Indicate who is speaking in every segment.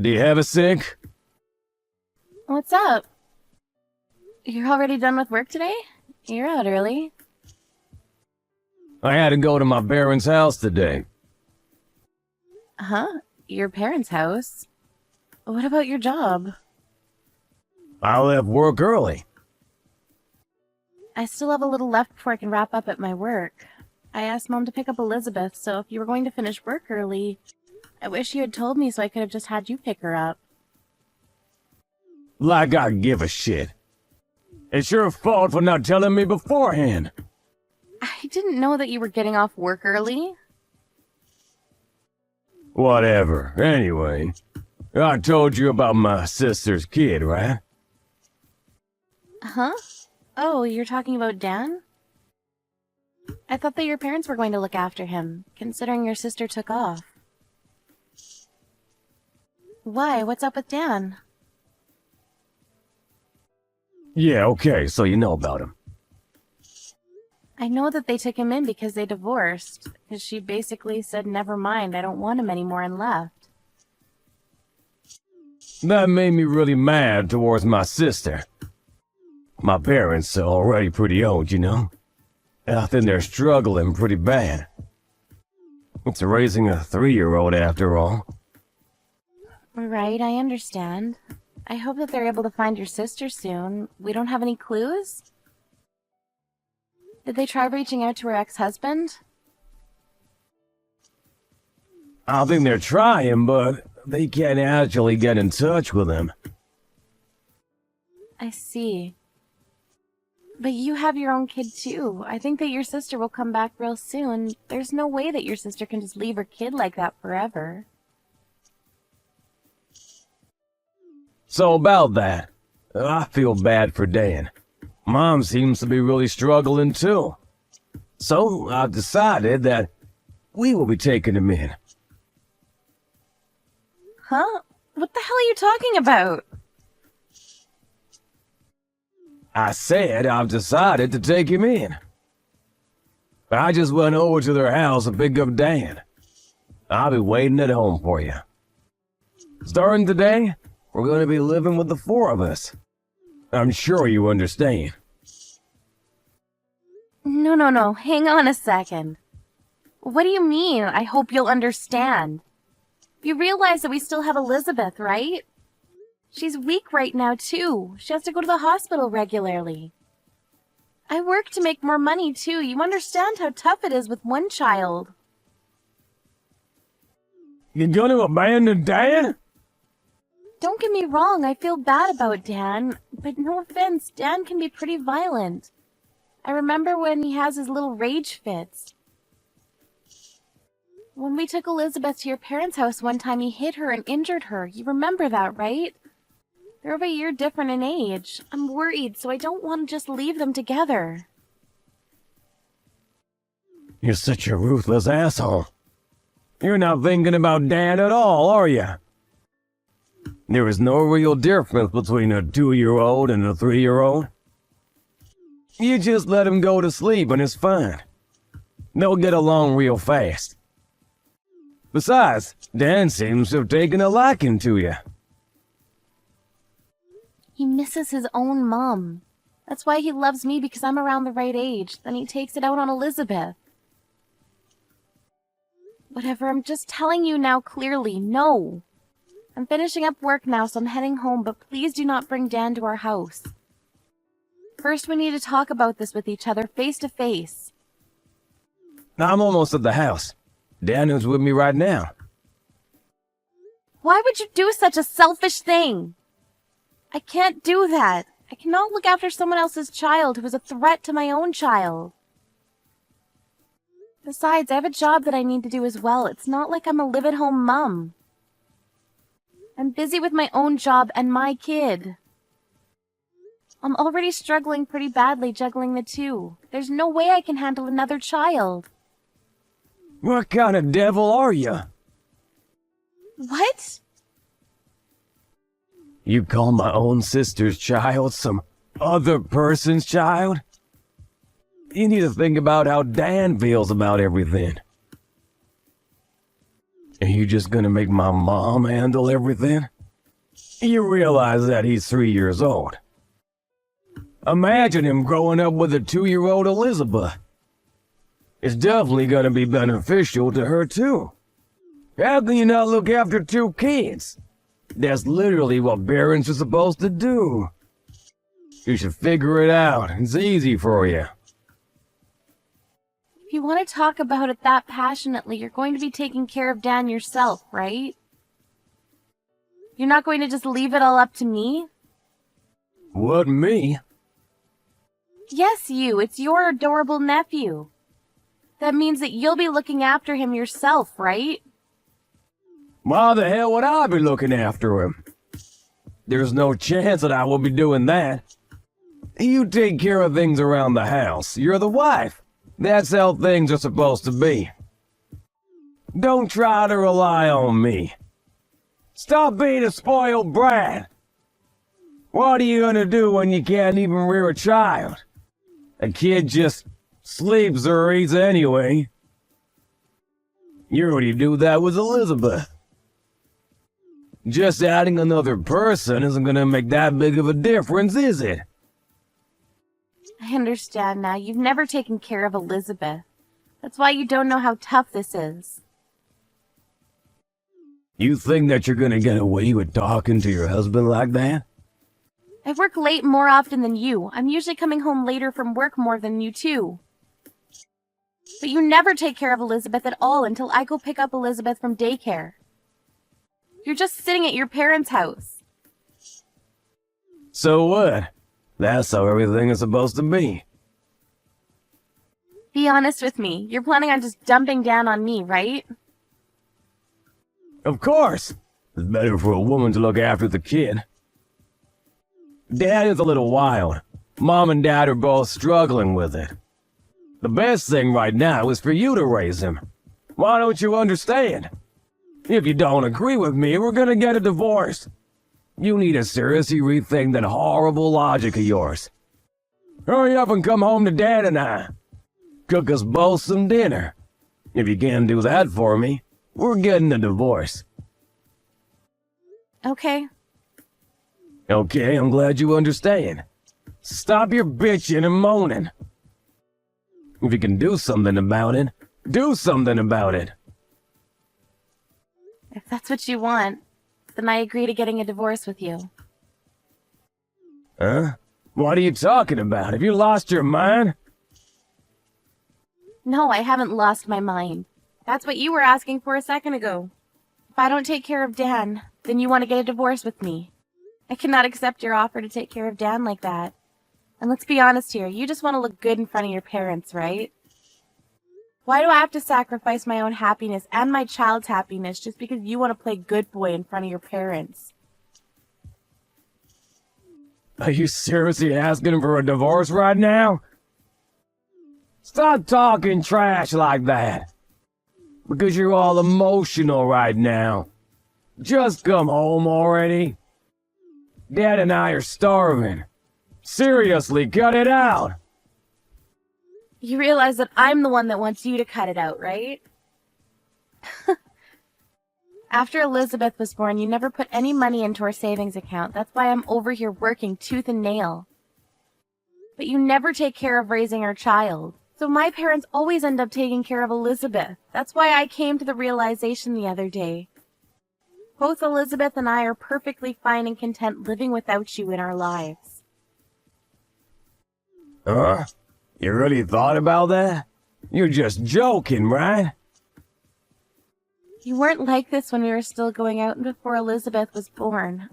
Speaker 1: Do you have a sink?
Speaker 2: What's up? You're already done with work today? You're out early.
Speaker 1: I had to go to my parents' house today.
Speaker 2: Huh? Your parents' house? What about your job?
Speaker 1: I left work early.
Speaker 2: I still have a little left before I can wrap up at my work. I asked Mom to pick up Elizabeth, so if you were going to finish work early, I wish you had told me so I could have just had you pick her up.
Speaker 1: Like I give a shit. It's your fault for not telling me beforehand.
Speaker 2: I didn't know that you were getting off work early.
Speaker 1: Whatever. Anyway, I told you about my sister's kid, right?
Speaker 2: Huh? Oh, you're talking about Dan? I thought that your parents were going to look after him, considering your sister took off. Why? What's up with Dan?
Speaker 1: Yeah, okay, so you know about him.
Speaker 2: I know that they took him in because they divorced, because she basically said, never mind, I don't want him anymore, and left.
Speaker 1: That made me really mad towards my sister. My parents are already pretty old, you know? I think they're struggling pretty bad. It's raising a 3-year-old after all.
Speaker 2: Right, I understand. I hope that they're able to find your sister soon. We don't have any clues? Did they try reaching out to her ex-husband?
Speaker 1: I think they're trying, but they can't actually get in touch with him.
Speaker 2: I see. But you have your own kid too. I think that your sister will come back real soon. There's no way that your sister can just leave her kid like that forever.
Speaker 1: So about that, I feel bad for Dan. Mom seems to be really struggling too. So I've decided that we will be taking him in.
Speaker 2: Huh? What the hell are you talking about?
Speaker 1: I said I've decided to take him in. I just went over to their house to pick up Dan. I'll be waiting at home for you. Starting today, we're going to be living with the 4 of us. I'm sure you understand.
Speaker 2: No. Hang on a second. What do you mean, I hope you'll understand? You realize that we still have Elizabeth, right? She's weak right now, too. She has to go to the hospital regularly. I work to make more money, too. You understand how tough it is with one child.
Speaker 1: You're going to abandon Dan?
Speaker 2: Don't get me wrong, I feel bad about Dan, but no offense, Dan can be pretty violent. I remember when he has his little rage fits. When we took Elizabeth to your parents' house one time, he hit her and injured her. You remember that, right? They're over a year different in age. I'm worried, so I don't want to just leave them together.
Speaker 1: You're such a ruthless asshole. You're not thinking about Dan at all, are you? There is no real difference between a 2-year-old and a 3-year-old. You just let him go to sleep and it's fine. They'll get along real fast. Besides, Dan seems to have taken a liking to you.
Speaker 2: He misses his own mom. That's why he loves me, because I'm around the right age. Then he takes it out on Elizabeth. Whatever, I'm just telling you now clearly, no. I'm finishing up work now, so I'm heading home, but please do not bring Dan to our house. First, we need to talk about this with each other, face to face.
Speaker 1: I'm almost at the house. Dan is with me right now.
Speaker 2: Why would you do such a selfish thing? I can't do that. I cannot look after someone else's child who is a threat to my own child. Besides, I have a job that I need to do as well. It's not like I'm a live-at-home mom. I'm busy with my own job and my kid. I'm already struggling pretty badly juggling the two. There's no way I can handle another child.
Speaker 1: What kind of devil are you?
Speaker 2: What?
Speaker 1: You call my own sister's child some other person's child? You need to think about how Dan feels about everything. Are you just gonna make my mom handle everything? You realize that he's 3 years old. Imagine him growing up with a 2-year-old Elizabeth. It's definitely gonna be beneficial to her too. How can you not look after 2 kids? That's literally what parents are supposed to do. You should figure it out. It's easy for you.
Speaker 2: If you want to talk about it that passionately, you're going to be taking care of Dan yourself, right? You're not going to just leave it all up to me?
Speaker 1: What, me?
Speaker 2: Yes, you. It's your adorable nephew. That means that you'll be looking after him yourself, right?
Speaker 1: Why the hell would I be looking after him? There's no chance that I will be doing that. You take care of things around the house. You're the wife. That's how things are supposed to be. Don't try to rely on me. Stop being a spoiled brat. What are you gonna do when you can't even rear a child? A kid just sleeps or eats anyway. You already do that with Elizabeth. Just adding another person isn't gonna make that big of a difference, is it?
Speaker 2: I understand now. You've never taken care of Elizabeth. That's why you don't know how tough this is.
Speaker 1: You think that you're gonna get away with talking to your husband like that?
Speaker 2: I work late more often than you. I'm usually coming home later from work more than you too. But you never take care of Elizabeth at all until I go pick up Elizabeth from daycare. You're just sitting at your parents' house.
Speaker 1: So what? That's how everything is supposed to be.
Speaker 2: Be honest with me. You're planning on just dumping down on me, right?
Speaker 1: Of course. It's better for a woman to look after the kid. Dad is a little wild. Mom and Dad are both struggling with it. The best thing right now is for you to raise him. Why don't you understand? If you don't agree with me, we're gonna get a divorce. You need to seriously rethink that horrible logic of yours. Hurry up and come home to Dad and I. Cook us both some dinner. If you can't do that for me, we're getting a divorce.
Speaker 2: Okay.
Speaker 1: Okay, I'm glad you understand. Stop your bitching and moaning. If you can do something about it, do something about it.
Speaker 2: If that's what you want, then I agree to getting a divorce with you.
Speaker 1: Huh? What are you talking about? Have you lost your mind?
Speaker 2: No, I haven't lost my mind. That's what you were asking for a second ago. If I don't take care of Dan, then you want to get a divorce with me. I cannot accept your offer to take care of Dan like that. And let's be honest here, you just want to look good in front of your parents, right? Why do I have to sacrifice my own happiness and my child's happiness just because you want to play good boy in front of your parents?
Speaker 1: Are you seriously asking for a divorce right now? Stop talking trash like that. Because you're all emotional right now. Just come home already. Dad and I are starving. Seriously, cut it out.
Speaker 2: You realize that I'm the one that wants you to cut it out, right? After Elizabeth was born, you never put any money into our savings account. That's why I'm over here working tooth and nail. But you never take care of raising our child. So my parents always end up taking care of Elizabeth. That's why I came to the realization the other day. Both Elizabeth and I are perfectly fine and content living without you in our lives.
Speaker 1: Huh? You really thought about that? You're just joking, right?
Speaker 2: You weren't like this when we were still going out and before Elizabeth was born.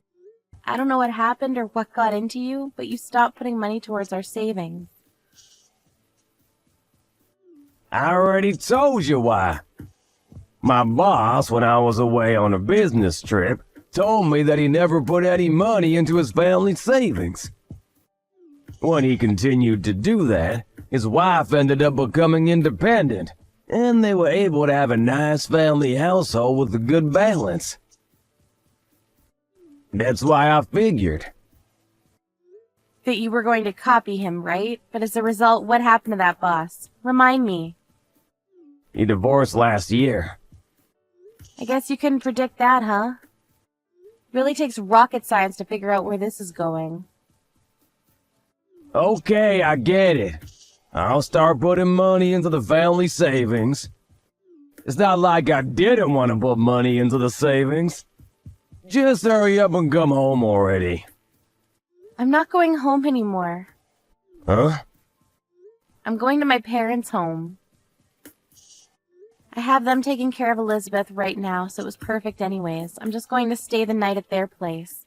Speaker 2: I don't know what happened or what got into you, but you stopped putting money towards our savings.
Speaker 1: I already told you why. My boss, when I was away on a business trip, told me that he never put any money into his family savings. When he continued to do that, his wife ended up becoming independent, and they were able to have a nice family household with a good balance. That's why I figured.
Speaker 2: That you were going to copy him, right? But as a result, what happened to that boss? Remind me.
Speaker 1: He divorced last year.
Speaker 2: I guess you couldn't predict that, huh? Really takes rocket science to figure out where this is going.
Speaker 1: Okay, I get it. I'll start putting money into the family savings. It's not like I didn't want to put money into the savings. Just hurry up and come home already.
Speaker 2: I'm not going home anymore.
Speaker 1: Huh?
Speaker 2: I'm going to my parents' home. I have them taking care of Elizabeth right now, so it was perfect anyways. I'm just going to stay the night at their place.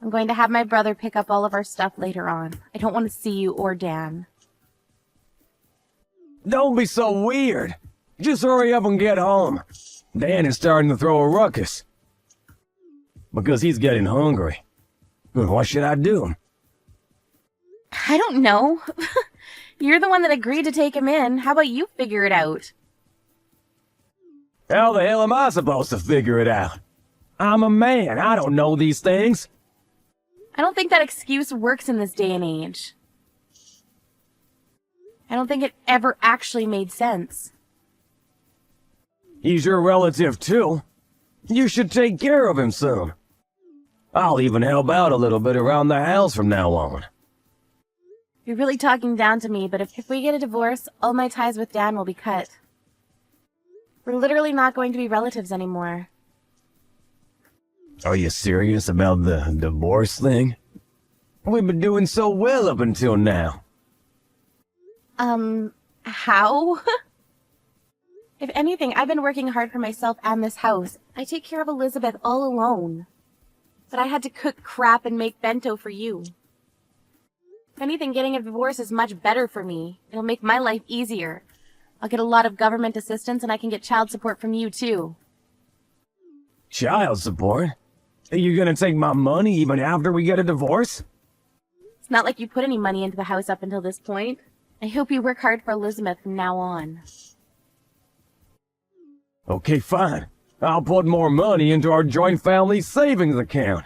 Speaker 2: I'm going to have my brother pick up all of our stuff later on. I don't want to see you or Dan.
Speaker 1: Don't be so weird. Just hurry up and get home. Dan is starting to throw a ruckus. Because he's getting hungry. What should I do?
Speaker 2: I don't know. You're the one that agreed to take him in. How about you figure it out?
Speaker 1: How the hell am I supposed to figure it out? I'm a man. I don't know these things.
Speaker 2: I don't think that excuse works in this day and age. I don't think it ever actually made sense.
Speaker 1: He's your relative, too. You should take care of him soon. I'll even help out a little bit around the house from now on.
Speaker 2: You're really talking down to me, but if we get a divorce, all my ties with Dan will be cut. We're literally not going to be relatives anymore.
Speaker 1: Are you serious about the divorce thing? We've been doing so well up until now.
Speaker 2: How? If anything, I've been working hard for myself and this house. I take care of Elizabeth all alone. But I had to cook crap and make bento for you. If anything, getting a divorce is much better for me. It'll make my life easier. I'll get a lot of government assistance and I can get child support from you, too.
Speaker 1: Child support? Are you gonna take my money even after we get a divorce?
Speaker 2: It's not like you put any money into the house up until this point. I hope you work hard for Elizabeth from now on.
Speaker 1: Okay, fine. I'll put more money into our joint family savings account.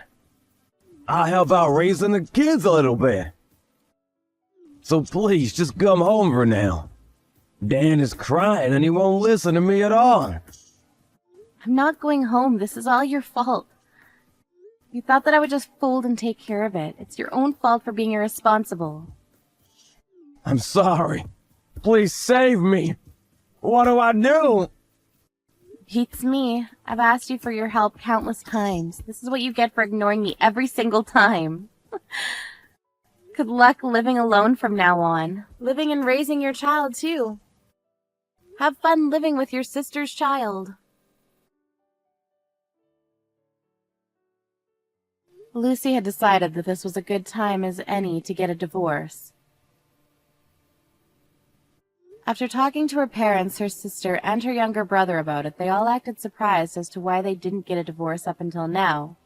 Speaker 1: I'll help out raising the kids a little bit. So please, just come home for now. Dan is crying and he won't listen to me at all.
Speaker 2: I'm not going home. This is all your fault. You thought that I would just fold and take care of it. It's your own fault for being irresponsible.
Speaker 1: I'm sorry. Please save me. What do I do?
Speaker 2: Beats me. I've asked you for your help countless times. This is what you get for ignoring me every single time. Good luck living alone from now on. Living and raising your child, too. Have fun living with your sister's child. Lucy had decided that this was a good time as any to get a divorce. After talking to her parents, her sister, and her younger brother about it, they all acted surprised as to why they didn't get a divorce up until now.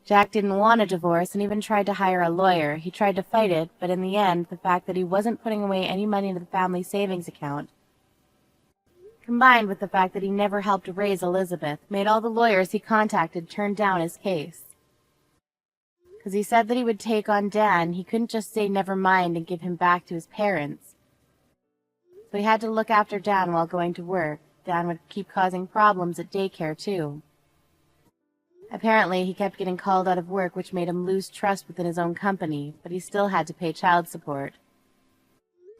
Speaker 2: Jack didn't want a divorce and even tried to hire a lawyer. He tried to fight it, but in the end, the fact that he wasn't putting away any money into the family savings account, combined with the fact that he never helped raise Elizabeth, made all the lawyers he contacted turn down his case. Because he said that he would take on Dan, he couldn't just say never mind and give him back to his parents. So he had to look after Dan while going to work. Dan would keep causing problems at daycare, too. Apparently, he kept getting called out of work, which made him lose trust within his own company, but he still had to pay child support.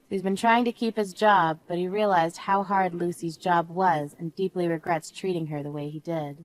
Speaker 2: He's been trying to keep his job, but he realized how hard Lucy's job was and deeply regrets treating her the way he did.